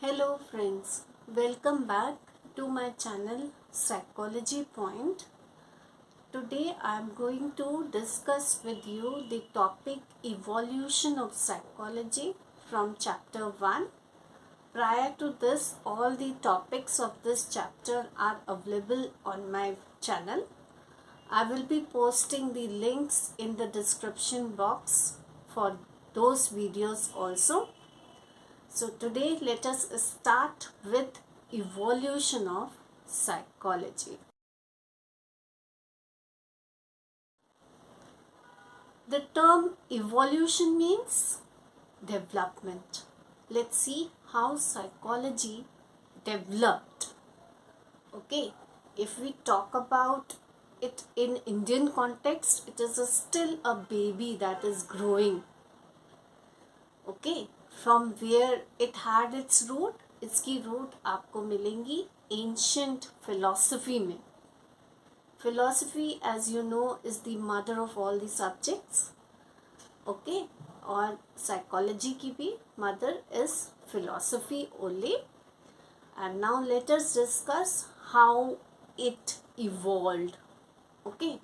Hello friends, welcome back to my channel Psychology Point. Today I am going to discuss with you the topic Evolution of Psychology from chapter 1. Prior to this, all the topics of this chapter are available on my channel. I will be posting the links in the description box for those videos also. So today let us start with evolution of psychology. The term evolution means development. Let's see how psychology developed. Okay, if we talk about it in Indian context, it is still a baby that is growing. Okay, from where it had its root, इसकी root आपको मिलेंगी ancient philosophy में. Philosophy as you know is the mother of all the subjects. Okay, और psychology की भी mother is philosophy only. And now let us discuss how it evolved. Okay,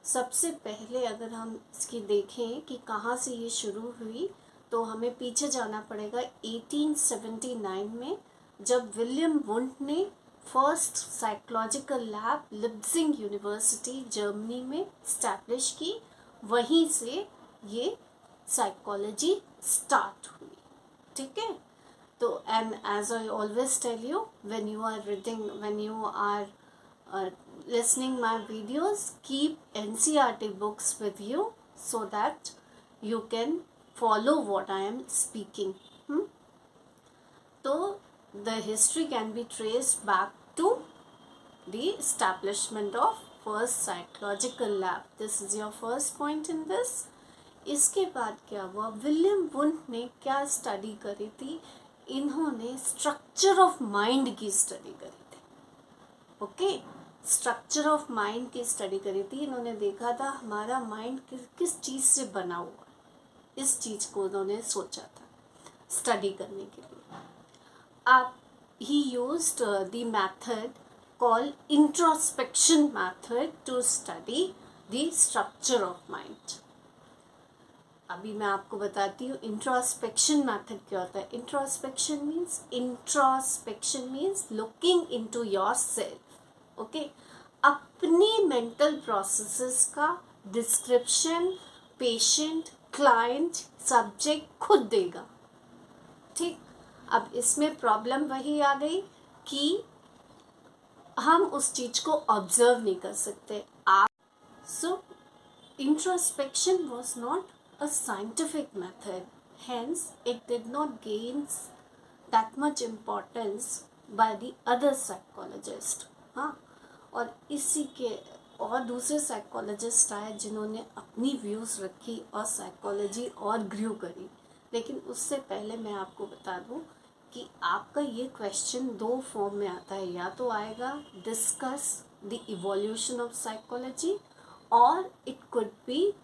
सबसे पहले अगर हम इसकी देखें कि कहाँ से ये शुरू हुई, तो हमें पीछे जाना पड़ेगा 1879 में, जब विलियम वुंट ने first psychological lab Leipzig university Germany में स्टैब्लिश की. वहीं से ये साइकोलॉजी स्टार्ट हुई. ठीक है, तो and as I always tell you, when you are reading, when you are listening my videos, keep NCERT books with you so that you can follow what I am speaking. So the history can be traced back to the establishment of first psychological lab. This is your first point in this. इसके बाद क्या हुआ, William Wundt ने क्या study करी थी, इन्होंने structure of mind की स्टडी करी थी. ओके, स्ट्रक्चर ऑफ माइंड की स्टडी करी थी. इन्होंने देखा था हमारा माइंड किस चीज़ से बना हुआ है. इस चीज़ को उन्होंने सोचा था स्टडी करने के लिए. अब he used the method called introspection method to study the structure of mind. अभी मैं आपको बताती हूँ इंट्रोस्पेक्शन मेथड क्या होता है. Introspection means looking into yourself. Okay, अपनी मेंटल प्रोसेसेस का डिस्क्रिप्शन पेशेंट, क्लाइंट, सब्जेक्ट खुद देगा. ठीक, अब इसमें प्रॉब्लम वही आ गई कि हम उस चीज़ को ऑब्जर्व नहीं कर सकते. So introspection was not a scientific method, hence it did not gains that much importance by the other psychologist. हाँ, और इसी के और दूसरे साइकोलॉजिस्ट आए जिन्होंने अपनी व्यूज़ रखी और साइकोलॉजी और ग्रू करी. लेकिन उससे पहले मैं आपको बता दूं कि आपका ये क्वेश्चन दो फॉर्म में आता है. या तो आएगा discuss the evolution of psychology, और it could be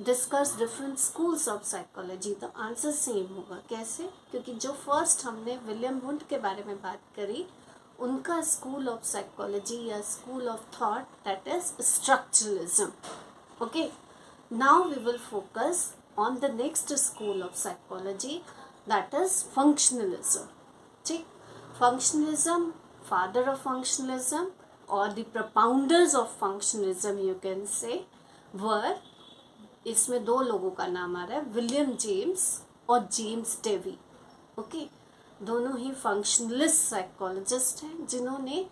discuss different schools of psychology. तो आंसर सेम होगा. कैसे? क्योंकि जो फर्स्ट हमने विलियम वुंट के बारे में बात करी, उनका स्कूल ऑफ साइकोलॉजी या school of thought that is structuralism. Okay, now we will focus on the next school of psychology that is functionalism. ठीक, फंक्शनलिज्म, फादर ऑफ फंक्शनलिज्म और the propounders of functionalism you can say वर, इसमें दो लोगों का नाम आ रहा है, विलियम जेम्स और जेम्स डेवी. ओके, दोनों ही फंक्शनलिस्ट साइकोलॉजिस्ट हैं जिन्होंने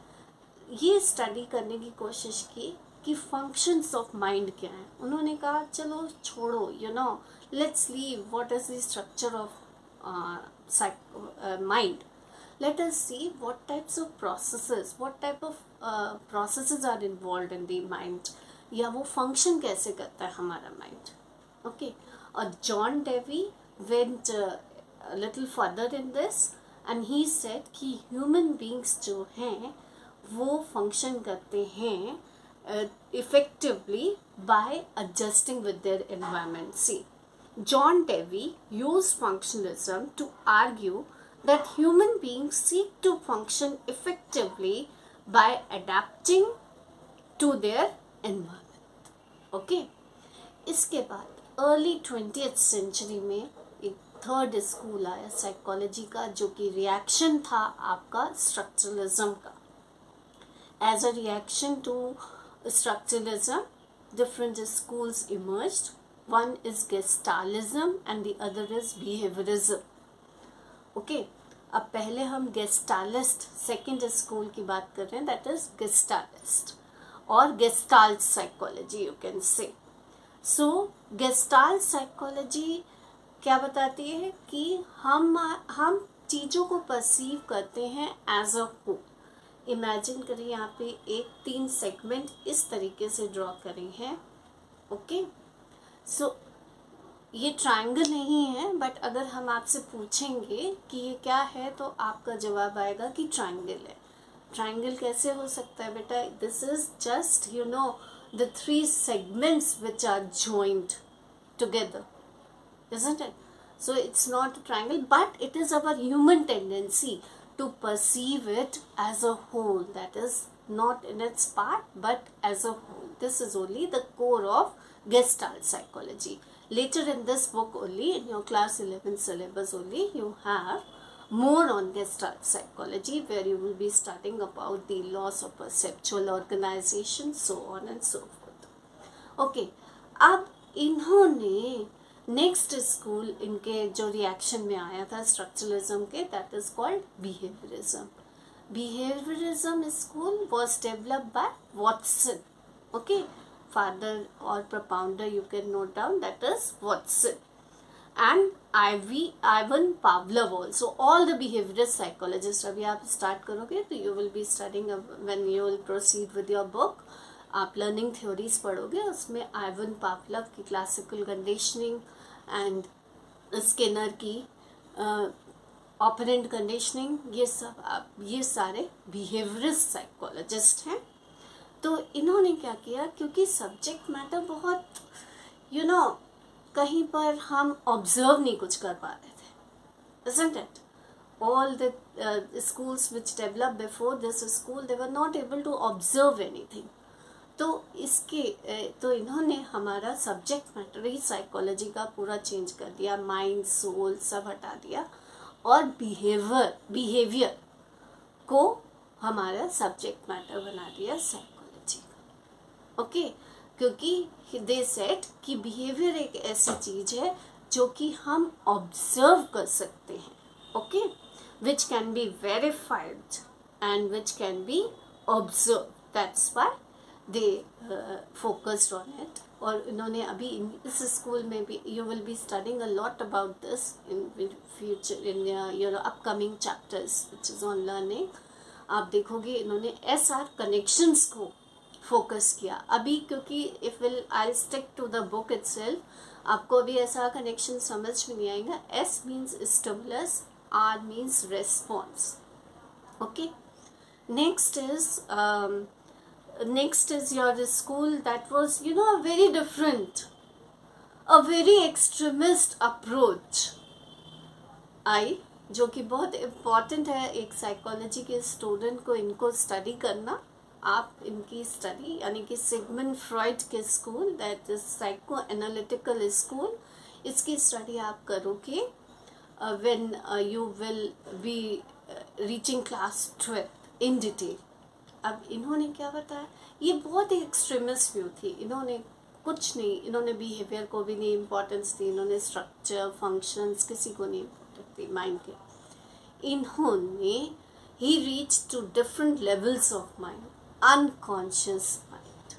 ये स्टडी करने की कोशिश की कि फंक्शंस ऑफ माइंड क्या हैं. उन्होंने कहा चलो छोड़ो, you know, let's leave what is the structure of mind. Let us see what types of processes, what type of processes are involved in the mind, या वो फंक्शन कैसे करता है हमारा माइंड. ओके, और John Dewey went a little further in this and he said कि human beings जो हैं वो function करते हैं effectively by adjusting with their environment. See, John Dewey used functionalism to argue that human beings seek to function effectively by adapting to their environment. Okay, इसके बाद early 20th century में एक third school आया psychology का, जो कि reaction था आपका स्ट्रक्चरलिज्म का. As a reaction to structuralism different schools emerged. One is Gestalism and the other is Behaviorism. Okay, अब पहले हम गेस्टालिस्ट सेकेंड स्कूल की बात कर रहे हैं, दैट इज गेस्टालिस्ट और गेस्टाल्ट साइकोलॉजी यू कैन से. सो गेस्टाल्ट साइकोलॉजी क्या बताती है कि हम चीज़ों को परसीव करते हैं एज अ होल. इमेजिन करिए यहाँ पे एक 3 सेगमेंट इस तरीके से ड्रॉ करें हैं. ओके, सो ये ट्रायंगल नहीं है, बट अगर हम आपसे पूछेंगे कि ये क्या है तो आपका जवाब आएगा कि ट्रायंगल है. ट्रायंगल कैसे हो सकता है बेटा? This is just the 3 segments which are joined together, isn't it? So it's not a triangle, but it is our human tendency to perceive it as a whole, that is not in its part but as a whole. This is only the core of Gestalt psychology. Later in this book only, in your class 11 syllabus only, you have more on Gestalt psychology, where you will be studying about the laws of perceptual organization, so on and so forth. Okay, अब इन्होंने next school इनके जो reaction में आया था structuralism के, that is called behaviourism. Behaviourism school was developed by Watson. Okay, father और propounder you can note down, that is Watson and Ivan Pavlov also. All the behaviorist psychologists, अभी आप start करोगे तो you will be studying when you will proceed with your book. आप learning theories पढ़ोगे, उसमें Ivan पावलव की classical conditioning and Skinner की operant conditioning, ये सारे बिहेवियरिस्ट साइकोलॉजिस्ट हैं. तो इन्होंने क्या किया, क्योंकि सब्जेक्ट मैटर बहुत कहीं पर हम ऑब्जर्व नहीं कुछ कर पा रहे थे, isn't it? All the schools which developed before this school, they were not able to observe anything. तो इन्होंने हमारा सब्जेक्ट मैटर ही साइकोलॉजी का पूरा चेंज कर दिया, माइंड सोल सब हटा दिया, और बिहेवियर को हमारा सब्जेक्ट मैटर बना दिया साइकोलॉजी का. ओके, क्योंकि दे सेड कि बिहेवियर एक ऐसी चीज़ है जो कि हम ऑब्जर्व कर सकते हैं. Okay, which can be verified and which can be observe. That's why they focused on it. और इन्होंने अभी इस स्कूल में भी you will be studying a lot about this in future in your upcoming chapters which is on learning. आप देखोगे इन्होंने SR connections को फोकस किया अभी, क्योंकि if will I stick to the book itself, आपको अभी ऐसा कनेक्शन समझ में नहीं आएगा. S means stimulus, R means response. Okay, next is your school that was a very different, a very extremist approach आई, जो कि बहुत इम्पॉर्टेंट है एक साइकोलॉजी के स्टूडेंट को इनको स्टडी करना. आप इनकी स्टडी यानी कि सिगमंड फ्रॉइड के school, that is psycho analytical school, इसकी स्टडी आप करोगे when you will be reaching class 12 in detail. अब इन्होंने क्या बताया, ये बहुत ही एक्सट्रीमिस्ट व्यू थी. इन्होंने कुछ नहीं, इन्होंने बिहेवियर को भी नहीं इम्पोर्टेंस दी, इन्होंने स्ट्रक्चर फंक्शंस किसी को नहीं इम्पोर्टेंस दी माइंड के. इन्होंने ही reach to different levels of mind, unconscious mind.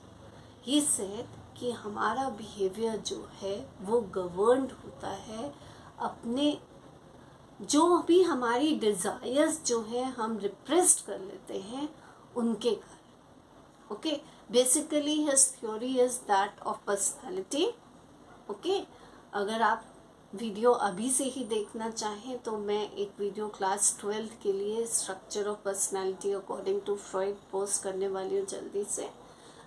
He said कि हमारा बिहेवियर जो है वो गवर्नड होता है अपने, जो भी हमारी डिज़ायर्स जो है हम रिप्रेस्ड कर लेते हैं उनके कारण. Okay, basically his theory is that of personality. Okay, अगर आप वीडियो अभी से ही देखना चाहें तो मैं एक वीडियो क्लास 12 के लिए structure of personality according to Freud post करने वाली हूँ जल्दी से,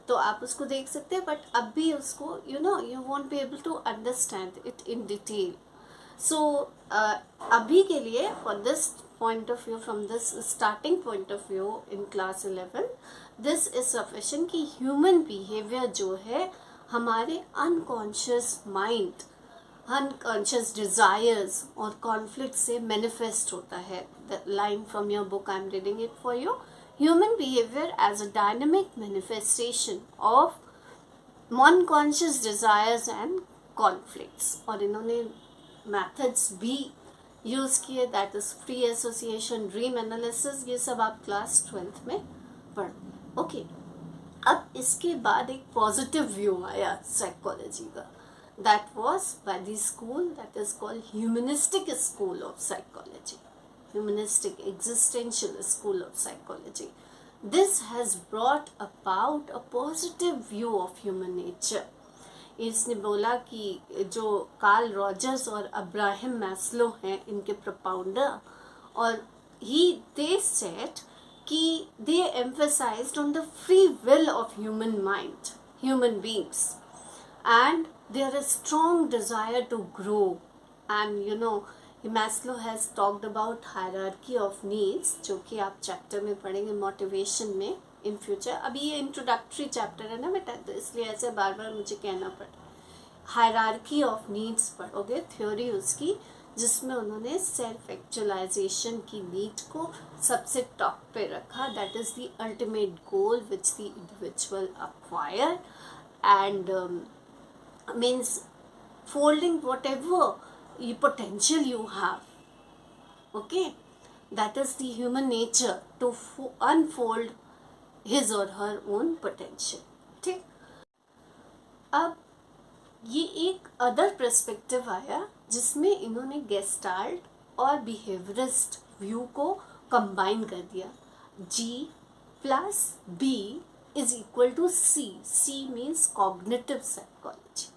तो आप उसको देख सकते हैं. बट अब भी उसको you won't be able to understand it in detail. So अभी के लिए for this point of view, from this starting point of view in class 11, this is sufficient कि human behavior जो है हमारे unconscious mind, unconscious desires और conflict से manifest होता है. The line from your book, I am reading it for you. Human behavior as a dynamic manifestation of unconscious desires and conflicts. और इन्होंने methods भी यूज़ किए, that is free association, dream analysis, ये सब आप class 12th में पढ़. Okay, अब इसके बाद एक पॉजिटिव व्यू आया साइकोलॉजी का, that was by the school that is called humanistic school of psychology, humanistic existential school of psychology. This has brought about a positive view of human nature. इसने बोला कि जो कार्ल रॉजर्स और Abraham Maslow हैं इनके propounder, और they said कि they emphasised on the free will of human mind, human beings, and there is strong desire to grow. And you know Maslow has talked about hierarchy of needs, जो कि आप chapter में पढ़ेंगे motivation में in future. अभी ये introductory chapter है ना बेटा, तो इसलिए ऐसे बार बार मुझे कहना पड़ा. हायरार्की ऑफ नीड्स पढ़ोगे, थ्योरी उसकी, जिसमें उन्होंने सेल्फ एक्चुअलाइजेशन की नीड को सबसे टॉप पे रखा. That is the ultimate goal which the individual acquire, and means folding whatever potential you have. Okay, that is the human nature, to unfold his or her own potential. ठीक, अब ये एक other perspective आया जिसमें इन्होंने gestalt और behaviourist view को combine कर दिया. G plus B is equal to C. C means cognitive psychology.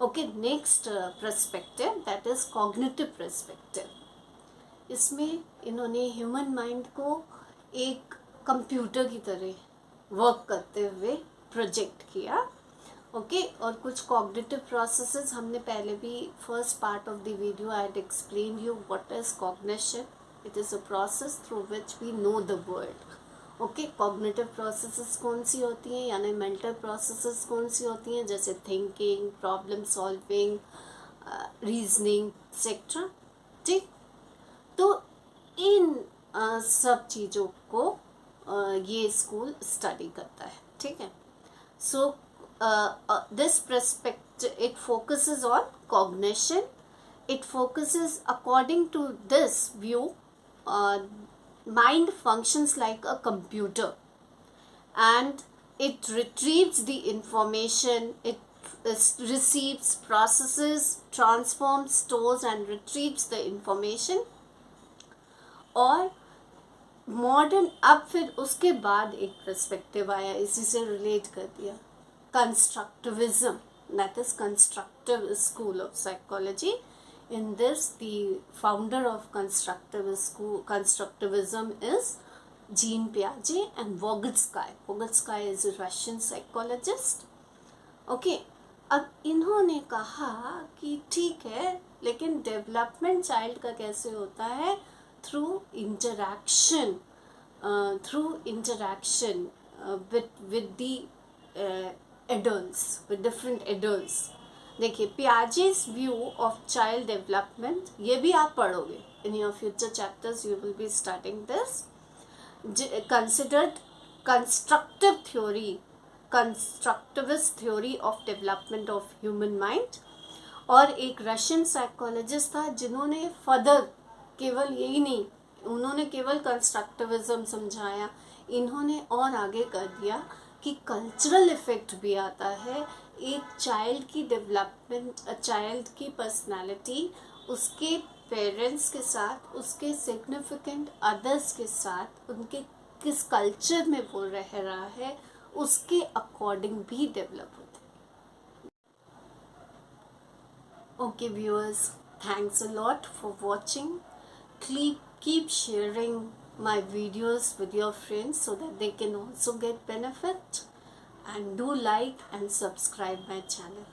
Okay, next perspective, that is cognitive perspective. इसमें इन्होंने ह्यूमन माइंड को एक कंप्यूटर की तरह वर्क करते हुए प्रोजेक्ट किया. ओके, और कुछ कॉग्निटिव प्रोसेसेस हमने पहले भी first part of the video I had explain you what is cognition. It is a process through which we know the world. Okay, cognitive processes कौन सी होती हैं, यानी मेंटल प्रोसेसेस कौन सी होती हैं, जैसे thinking, problem solving, reasoning etcetera. ठीक, तो इन सब चीज़ों को ये स्कूल स्टडी करता है. ठीक है, so this perspective it focuses on cognition. It focuses according to this view, mind functions like a computer and it retrieves the information, it receives, processes, transforms, stores and retrieves the information. और modern, अब फिर उसके बाद एक perspective आया, इसी से relate कर दिया, constructivism, that is constructive school of psychology. In this, the founder of constructivism is Jean Piaget and Vygotsky. Vygotsky is a Russian psychologist. Okay, अब इन्होंने कहा कि ठीक है, लेकिन डेवलपमेंट चाइल्ड का कैसे होता है, through interaction with the adults, with different adults. देखिए, Piaget's view of child development, ये भी आप पढ़ोगे in your future chapters, you will be starting this. Considered constructive theory, constructivist theory of development of human mind. और एक Russian psychologist था जिन्होंने further केवल यही नहीं, उन्होंने केवल कंस्ट्रक्टिविज्म समझाया, इन्होंने और आगे कर दिया कि कल्चरल इफेक्ट भी आता है. एक चाइल्ड की डेवलपमेंट, चाइल्ड की पर्सनालिटी उसके पेरेंट्स के साथ, उसके सिग्निफिकेंट अदर्स के साथ, उनके किस कल्चर में वो रह रहा है, उसके अकॉर्डिंग भी डेवलप होते हैं. Okay viewers, thanks a lot for watching. Keep sharing my videos with your friends so that they can also get benefit, and do like and subscribe my channel.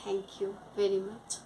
Thank you very much.